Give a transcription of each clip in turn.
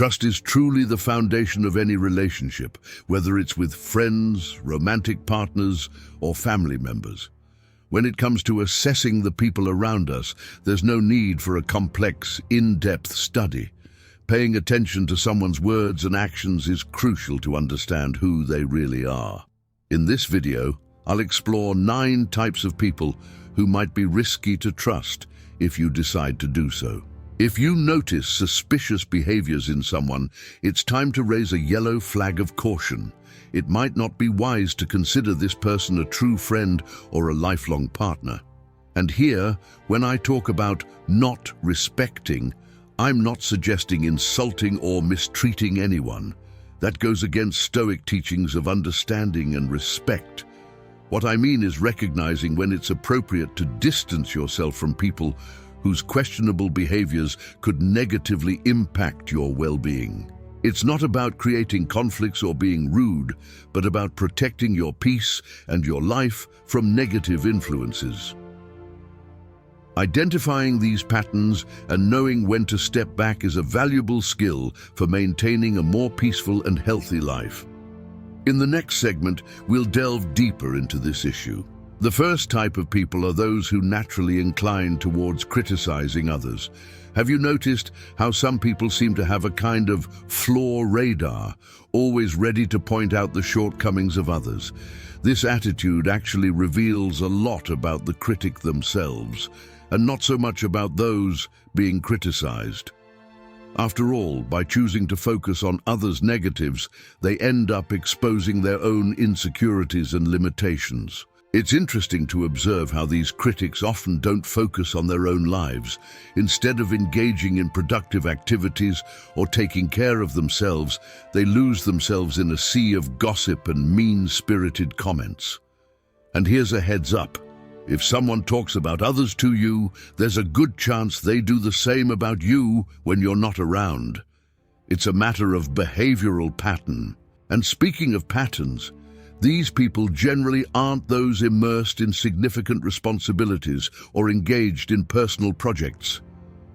Trust is truly the foundation of any relationship, whether it's with friends, romantic partners, or family members. When it comes to assessing the people around us, there's no need for a complex, in-depth study. Paying attention to someone's words and actions is crucial to understand who they really are. In this video, I'll explore 9 types of people who might be risky to trust if you decide to do so. If you notice suspicious behaviors in someone, it's time to raise a yellow flag of caution. It might not be wise to consider this person a true friend or a lifelong partner. And here, when I talk about not respecting, I'm not suggesting insulting or mistreating anyone. That goes against Stoic teachings of understanding and respect. What I mean is recognizing when it's appropriate to distance yourself from people whose questionable behaviors could negatively impact your well-being. It's not about creating conflicts or being rude, but about protecting your peace and your life from negative influences. Identifying these patterns and knowing when to step back is a valuable skill for maintaining a more peaceful and healthy life. In the next segment, we'll delve deeper into this issue. The first type of people are those who naturally incline towards criticizing others. Have you noticed how some people seem to have a kind of flaw radar, always ready to point out the shortcomings of others? This attitude actually reveals a lot about the critic themselves, and not so much about those being criticized. After all, by choosing to focus on others' negatives, they end up exposing their own insecurities and limitations. It's interesting to observe how these critics often don't focus on their own lives. Instead of engaging in productive activities or taking care of themselves, they lose themselves in a sea of gossip and mean-spirited comments. And here's a heads up. If someone talks about others to you, there's a good chance they do the same about you when you're not around. It's a matter of behavioral pattern. And speaking of patterns, these people generally aren't those immersed in significant responsibilities or engaged in personal projects.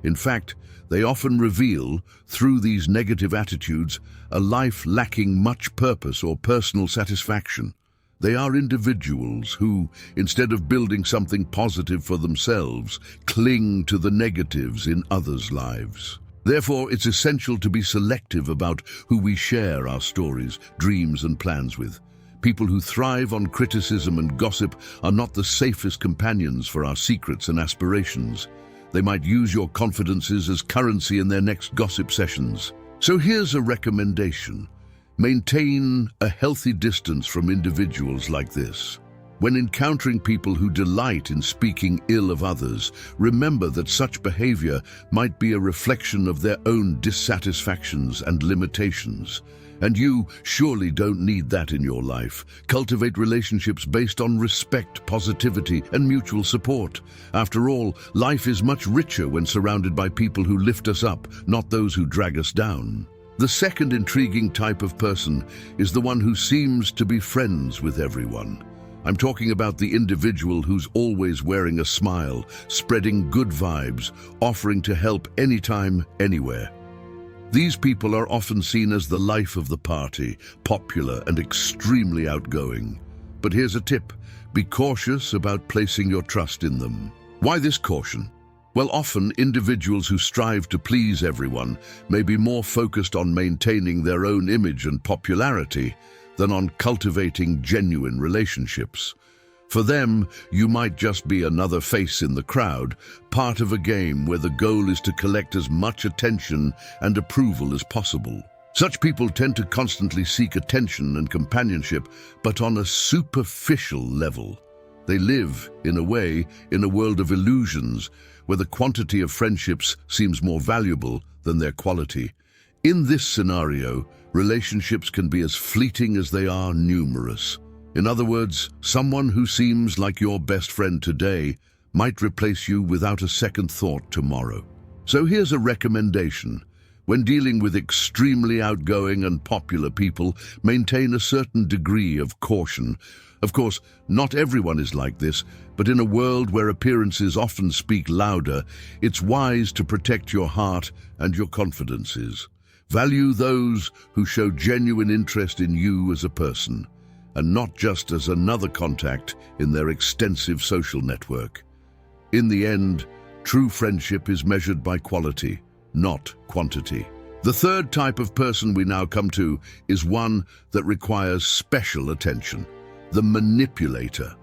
In fact, they often reveal, through these negative attitudes, a life lacking much purpose or personal satisfaction. They are individuals who, instead of building something positive for themselves, cling to the negatives in others' lives. Therefore, it's essential to be selective about who we share our stories, dreams, and plans with. People who thrive on criticism and gossip are not the safest companions for our secrets and aspirations. They might use your confidences as currency in their next gossip sessions. So here's a recommendation. Maintain a healthy distance from individuals like this. When encountering people who delight in speaking ill of others, remember that such behavior might be a reflection of their own dissatisfactions and limitations. And you surely don't need that in your life. Cultivate relationships based on respect, positivity, and mutual support. After all, life is much richer when surrounded by people who lift us up, not those who drag us down. The second intriguing type of person is the one who seems to be friends with everyone. I'm talking about the individual who's always wearing a smile, spreading good vibes, offering to help anytime, anywhere. These people are often seen as the life of the party, popular and extremely outgoing. But here's a tip: be cautious about placing your trust in them. Why this caution? Well, often individuals who strive to please everyone may be more focused on maintaining their own image and popularity than on cultivating genuine relationships. For them, you might just be another face in the crowd, part of a game where the goal is to collect as much attention and approval as possible. Such people tend to constantly seek attention and companionship, but on a superficial level. They live, in a way, in a world of illusions, where the quantity of friendships seems more valuable than their quality. In this scenario, relationships can be as fleeting as they are numerous. In other words, someone who seems like your best friend today might replace you without a second thought tomorrow. So here's a recommendation. When dealing with extremely outgoing and popular people, maintain a certain degree of caution. Of course, not everyone is like this, but in a world where appearances often speak louder, it's wise to protect your heart and your confidences. Value those who show genuine interest in you as a person, and not just as another contact in their extensive social network. In the end, true friendship is measured by quality, not quantity. The third type of person we now come to is one that requires special attention: the manipulator.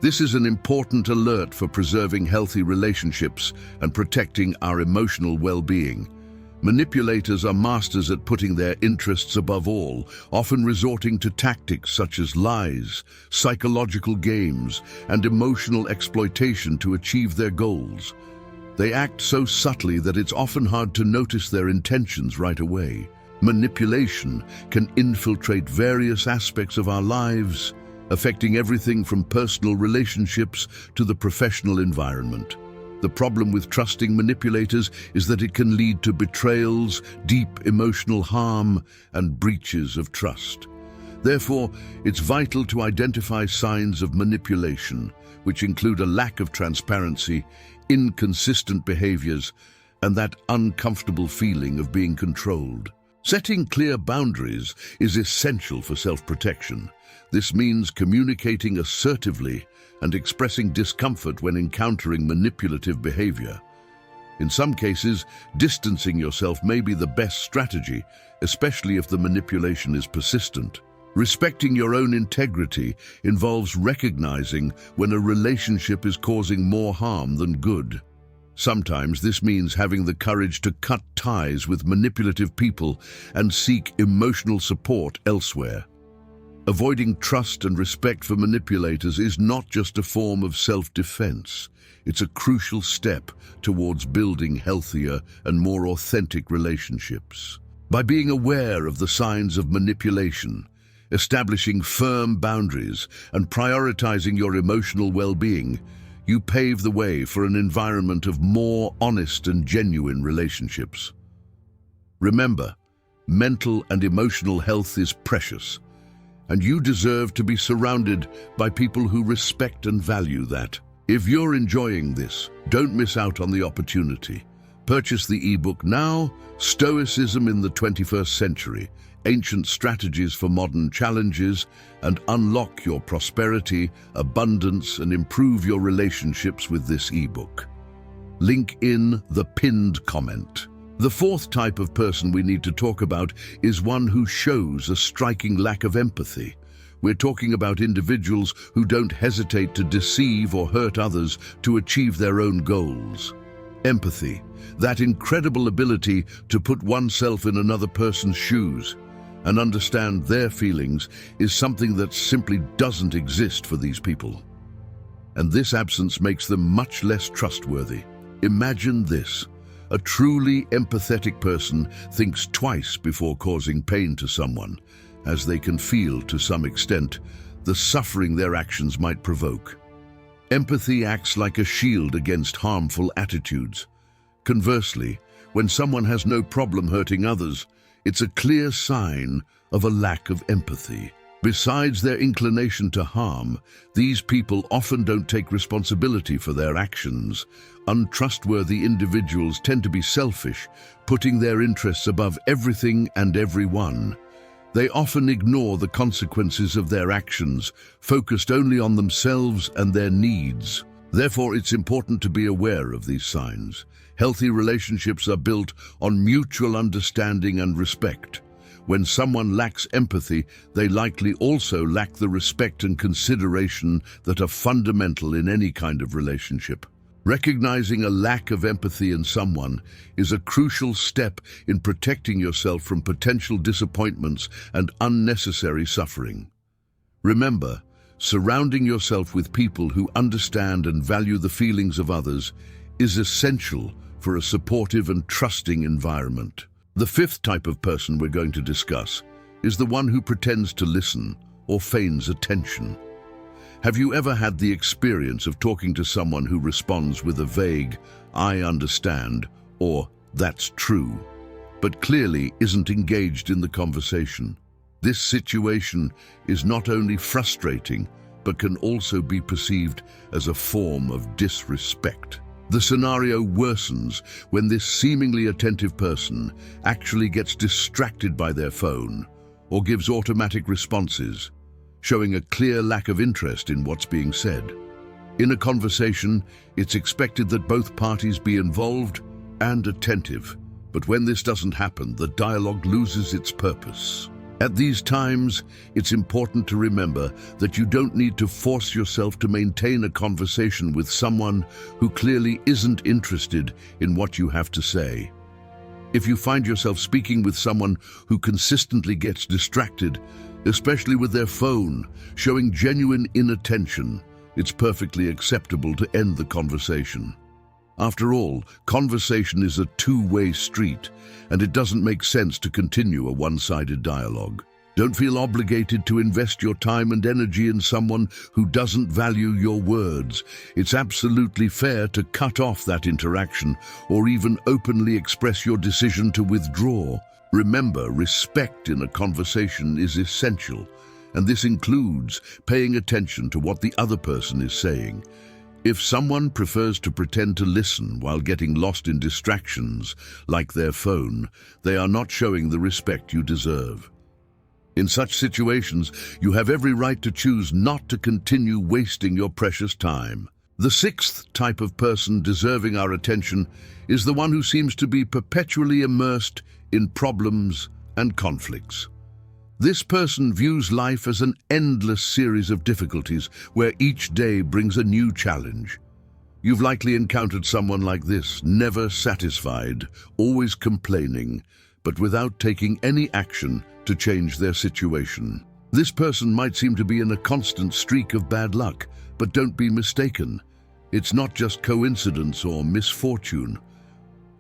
This is an important alert for preserving healthy relationships and protecting our emotional well-being. Manipulators are masters at putting their interests above all, often resorting to tactics such as lies, psychological games, and emotional exploitation to achieve their goals. They act so subtly that it's often hard to notice their intentions right away. Manipulation can infiltrate various aspects of our lives, affecting everything from personal relationships to the professional environment. The problem with trusting manipulators is that it can lead to betrayals, deep emotional harm, and breaches of trust. Therefore, it's vital to identify signs of manipulation, which include a lack of transparency, inconsistent behaviors, and that uncomfortable feeling of being controlled. Setting clear boundaries is essential for self-protection. This means communicating assertively and expressing discomfort when encountering manipulative behavior. In some cases, distancing yourself may be the best strategy, especially if the manipulation is persistent. Respecting your own integrity involves recognizing when a relationship is causing more harm than good. Sometimes this means having the courage to cut ties with manipulative people and seek emotional support elsewhere. Avoiding trust and respect for manipulators is not just a form of self-defense. It's a crucial step towards building healthier and more authentic relationships. By being aware of the signs of manipulation, establishing firm boundaries, and prioritizing your emotional well-being, you pave the way for an environment of more honest and genuine relationships. Remember, mental and emotional health is precious, and you deserve to be surrounded by people who respect and value that. If you're enjoying this, don't miss out on the opportunity. Purchase the ebook now, Stoicism in the 21st Century, Ancient Strategies for Modern Challenges, and unlock your prosperity, abundance, and improve your relationships with this ebook. Link in the pinned comment. The fourth type of person we need to talk about is one who shows a striking lack of empathy. We're talking about individuals who don't hesitate to deceive or hurt others to achieve their own goals. Empathy, that incredible ability to put oneself in another person's shoes and understand their feelings, is something that simply doesn't exist for these people. And this absence makes them much less trustworthy. Imagine this: a truly empathetic person thinks twice before causing pain to someone, as they can feel, to some extent, the suffering their actions might provoke. Empathy acts like a shield against harmful attitudes. Conversely, when someone has no problem hurting others, it's a clear sign of a lack of empathy. Besides their inclination to harm, these people often don't take responsibility for their actions. Untrustworthy individuals tend to be selfish, putting their interests above everything and everyone. They often ignore the consequences of their actions, focused only on themselves and their needs. Therefore, it's important to be aware of these signs. Healthy relationships are built on mutual understanding and respect. When someone lacks empathy, they likely also lack the respect and consideration that are fundamental in any kind of relationship. Recognizing a lack of empathy in someone is a crucial step in protecting yourself from potential disappointments and unnecessary suffering. Remember, surrounding yourself with people who understand and value the feelings of others is essential for a supportive and trusting environment. The fifth type of person we're going to discuss is the one who pretends to listen or feigns attention. Have you ever had the experience of talking to someone who responds with a vague, "I understand," or "that's true," but clearly isn't engaged in the conversation? This situation is not only frustrating, but can also be perceived as a form of disrespect. The scenario worsens when this seemingly attentive person actually gets distracted by their phone or gives automatic responses, showing a clear lack of interest in what's being said. In a conversation, it's expected that both parties be involved and attentive, but when this doesn't happen, the dialogue loses its purpose. At these times, it's important to remember that you don't need to force yourself to maintain a conversation with someone who clearly isn't interested in what you have to say. If you find yourself speaking with someone who consistently gets distracted, especially with their phone, showing genuine inattention, it's perfectly acceptable to end the conversation. After all, conversation is a two-way street, and it doesn't make sense to continue a one-sided dialogue. Don't feel obligated to invest your time and energy in someone who doesn't value your words. It's absolutely fair to cut off that interaction or even openly express your decision to withdraw. Remember, respect in a conversation is essential, and this includes paying attention to what the other person is saying. If someone prefers to pretend to listen while getting lost in distractions, like their phone, they are not showing the respect you deserve. In such situations, you have every right to choose not to continue wasting your precious time. The sixth type of person deserving our attention is the one who seems to be perpetually immersed in problems and conflicts. This person views life as an endless series of difficulties where each day brings a new challenge. You've likely encountered someone like this, never satisfied, always complaining, but without taking any action to change their situation. This person might seem to be in a constant streak of bad luck, but don't be mistaken. It's not just coincidence or misfortune.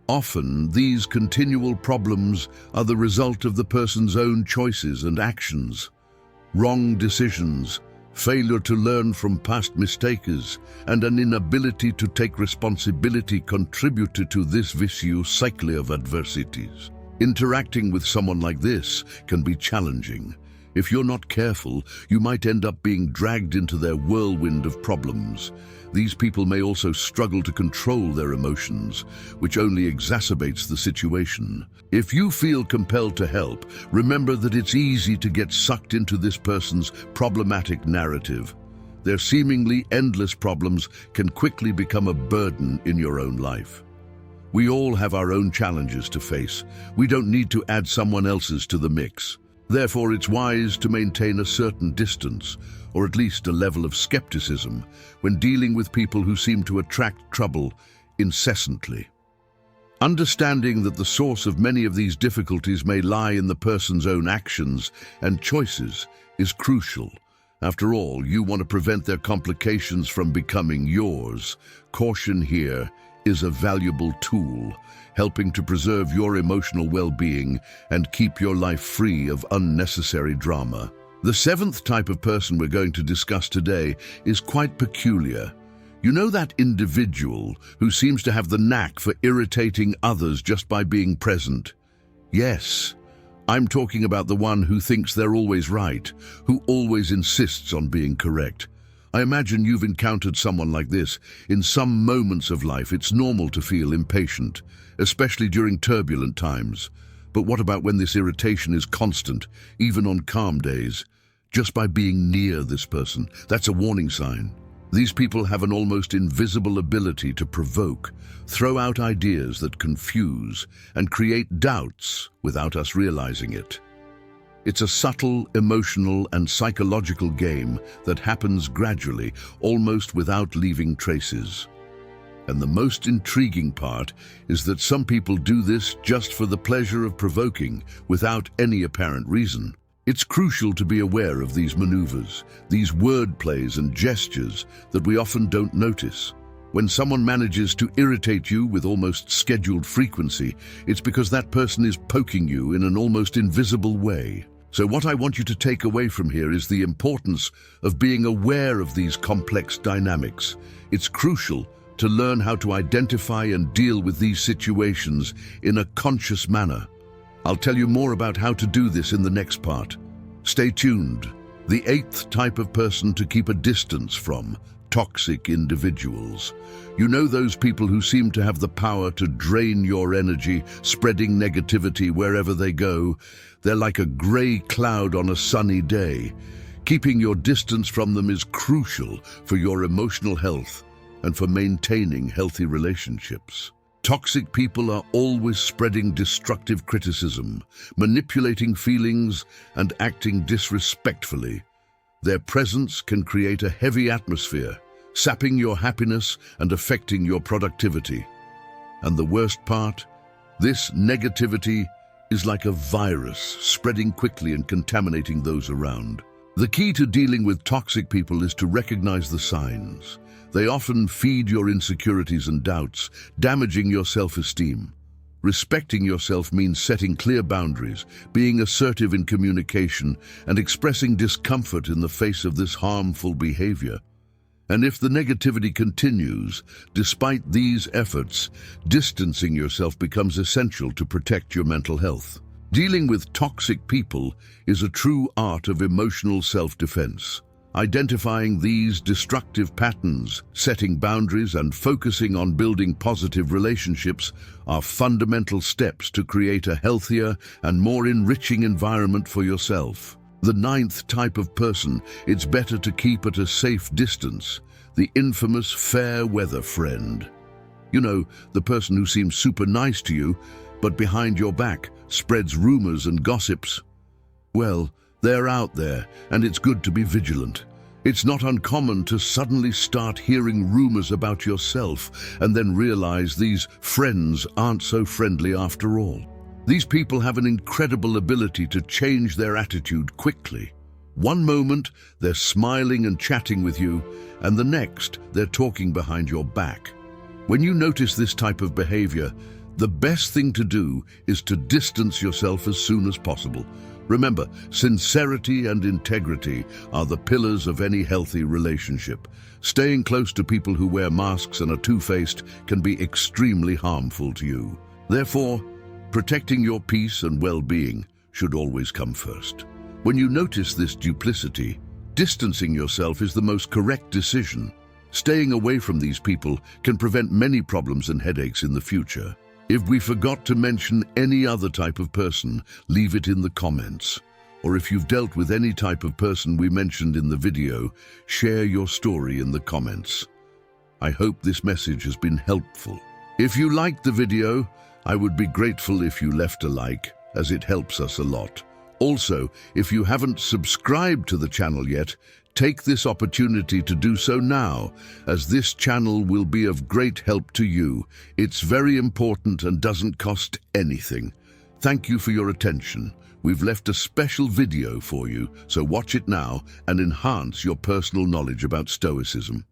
Often, these continual problems are the result of the person's own choices and actions. Wrong decisions, failure to learn from past mistakes, and an inability to take responsibility contributed to this vicious cycle of adversities. Interacting with someone like this can be challenging. If you're not careful, you might end up being dragged into their whirlwind of problems. These people may also struggle to control their emotions, which only exacerbates the situation. If you feel compelled to help, remember that it's easy to get sucked into this person's problematic narrative. Their seemingly endless problems can quickly become a burden in your own life. We all have our own challenges to face. We don't need to add someone else's to the mix. Therefore, it's wise to maintain a certain distance, or at least a level of skepticism, when dealing with people who seem to attract trouble incessantly. Understanding that the source of many of these difficulties may lie in the person's own actions and choices is crucial. After all, you want to prevent their complications from becoming yours. Caution here is a valuable tool, helping to preserve your emotional well-being and keep your life free of unnecessary drama. The seventh type of person we're going to discuss today is quite peculiar. You know that individual who seems to have the knack for irritating others just by being present? Yes, I'm talking about the one who thinks they're always right, who always insists on being correct. I imagine you've encountered someone like this. In some moments of life, it's normal to feel impatient, especially during turbulent times. But what about when this irritation is constant, even on calm days? Just by being near this person, that's a warning sign. These people have an almost invisible ability to provoke, throw out ideas that confuse, and create doubts without us realizing it. It's a subtle, emotional, and psychological game that happens gradually, almost without leaving traces. And the most intriguing part is that some people do this just for the pleasure of provoking, without any apparent reason. It's crucial to be aware of these maneuvers, these word plays and gestures that we often don't notice. When someone manages to irritate you with almost scheduled frequency, it's because that person is poking you in an almost invisible way. So what I want you to take away from here is the importance of being aware of these complex dynamics. It's crucial to learn how to identify and deal with these situations in a conscious manner. I'll tell you more about how to do this in the next part. Stay tuned. The eighth type of person to keep a distance from: toxic individuals. You know those people who seem to have the power to drain your energy, spreading negativity wherever they go. They're like a grey cloud on a sunny day. Keeping your distance from them is crucial for your emotional health and for maintaining healthy relationships. Toxic people are always spreading destructive criticism, manipulating feelings, and acting disrespectfully. Their presence can create a heavy atmosphere, sapping your happiness and affecting your productivity. And the worst part? This negativity is like a virus, spreading quickly and contaminating those around. The key to dealing with toxic people is to recognize the signs. They often feed your insecurities and doubts, damaging your self-esteem. Respecting yourself means setting clear boundaries, being assertive in communication, and expressing discomfort in the face of this harmful behavior. And if the negativity continues, despite these efforts, distancing yourself becomes essential to protect your mental health. Dealing with toxic people is a true art of emotional self-defense. Identifying these destructive patterns, setting boundaries, and focusing on building positive relationships are fundamental steps to create a healthier and more enriching environment for yourself. The ninth type of person it's better to keep at a safe distance, the infamous fair-weather friend. You know, the person who seems super nice to you, but behind your back spreads rumors and gossips. Well, they're out there, and it's good to be vigilant. It's not uncommon to suddenly start hearing rumors about yourself and then realize these friends aren't so friendly after all. These people have an incredible ability to change their attitude quickly. One moment, they're smiling and chatting with you, and the next, they're talking behind your back. When you notice this type of behavior, the best thing to do is to distance yourself as soon as possible. Remember, sincerity and integrity are the pillars of any healthy relationship. Staying close to people who wear masks and are two-faced can be extremely harmful to you. Therefore, protecting your peace and well-being should always come first. When you notice this duplicity, distancing yourself is the most correct decision. Staying away from these people can prevent many problems and headaches in the future. If we forgot to mention any other type of person, leave it in the comments. Or if you've dealt with any type of person we mentioned in the video, share your story in the comments. I hope this message has been helpful. If you liked the video, I would be grateful if you left a like, as it helps us a lot. Also, if you haven't subscribed to the channel yet, take this opportunity to do so now, as this channel will be of great help to you. It's very important and doesn't cost anything. Thank you for your attention. We've left a special video for you, so watch it now and enhance your personal knowledge about Stoicism.